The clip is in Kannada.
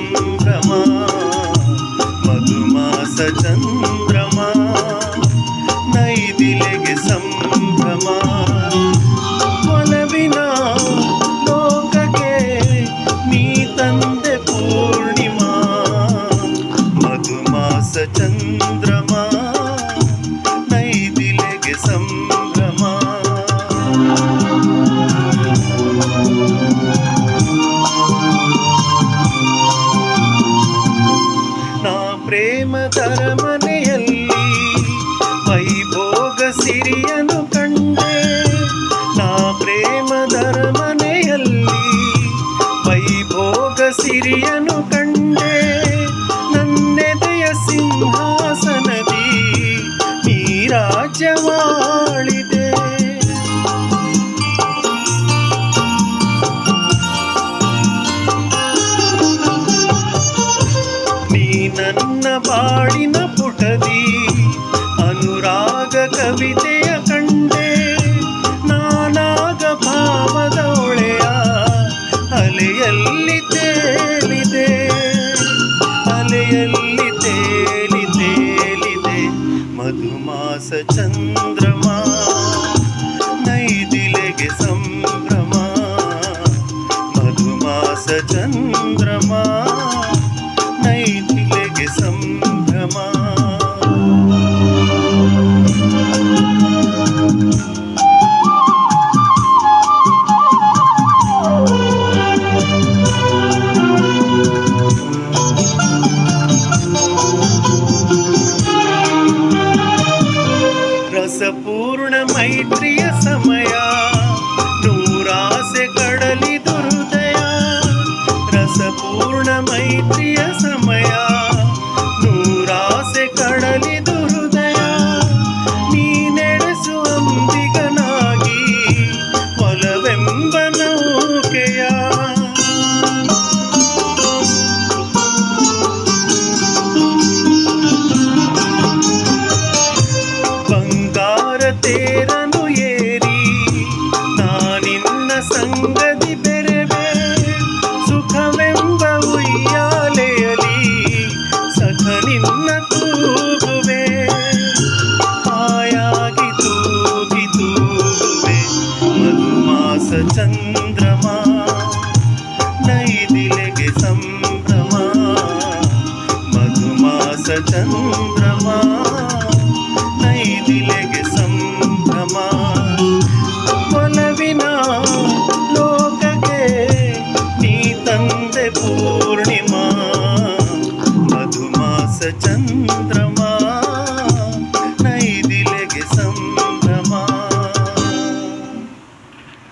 ಸಂಭ್ರಮ ಮಧುಮಾಸ ಚಂದ್ರಮ ನೈದಿಲೆಗೆ ಸಂಭ್ರಮ ಒಲವಿನ ಲೋಕಕ್ಕೆ ನೀ ತಂದೆ ಪೂರ್ಣಿಮಾ ಮಧುಮಾಸ ಚಂದ್ರಮ ನೈದಿಲೆಗೆ ಸಂಭ್ರಮ ನಾ ಪ್ರೇಮದರ ಮನೆಯಲ್ಲಿ ವೈಭೋಗ ಸಿರಿಯನು ಕಂಡೆ ನಾ ಪ್ರೇಮದರ ಮನೆಯಲ್ಲಿ ವೈಭೋಗ ಸಿರಿಯನು ಕಂಡೆ ನನ್ನೆದೆಯ ಸಿಂಹಾಸನದಿ ನೀ ರಾಜ್ಯವಾಳಿದೆ ನೀ ನನ್ನ ಬಾಳಿನ ಪುಟದಿ ಅನುರಾಗ ಕವಿತೆಯ ಕಂಡೆ ನಾನಾಗ ಭಾವದ ಒಳೆಯ ಅಲೆಯಲ್ಲಿ ತೇಲಿದೆ ಅಲೆಯಲ್ಲಿ ತೇಲಿ ತೇಲಿದೆ ಮಧುಮಾಸ ಚಂದ್ರಮ ನೈದಿಲೆಗೆ ಸಂಭ್ರಮ ಮಧುಮಾಸ ಚಂದ್ರಮ ನೈದಿಲೆಗೆ ಸಂಭ್ರಮ ರಸಪೂರ್ಣ ಮೈತ್ರಿಯ ಸಮಯ ನೂರಾಸೆ ಕಡಲಿದು ಹೃದಯ ರಸಪೂರ್ಣ ಮೈತ್ರಿಯ ಸಮಯ ನೂರಾಸೆ ಕಡಲಿದು ಹೃದಯ ನೀ ನಡೆಸುವ ಅಂಬಿಗನಾಗಿ ಒಲವೆಂಬ ನೌಕೆಯ ಬಂಗಾರ ತೇರನು ಏರಿ ನಾನಿನ್ನ ಸಂಗತಿ ಬೆರೆವೆ ಸುಖವೆಂಬ ಉಯ್ಯಾಲೆಯಲಿ ಸಖ ನಿನ್ನ ತೂಗುವೆ ಹಾಯಾಗಿ ತೂಗಿ ತೂಗುವೆ ಮಧುಮಾಸ ಚಂದ್ರಮ ನೈದಿಲೆಗೆ ಸಂಭ್ರಮ ಮಧುಮಾಸ ಚಂದ್ರಮ ನೈದಿಲೆಗೆ ಸಂಭ್ರಮ ಒಲವಿನ ಲೋಕಕ್ಕೆ ನೀ ತಂದೆ ಪೂ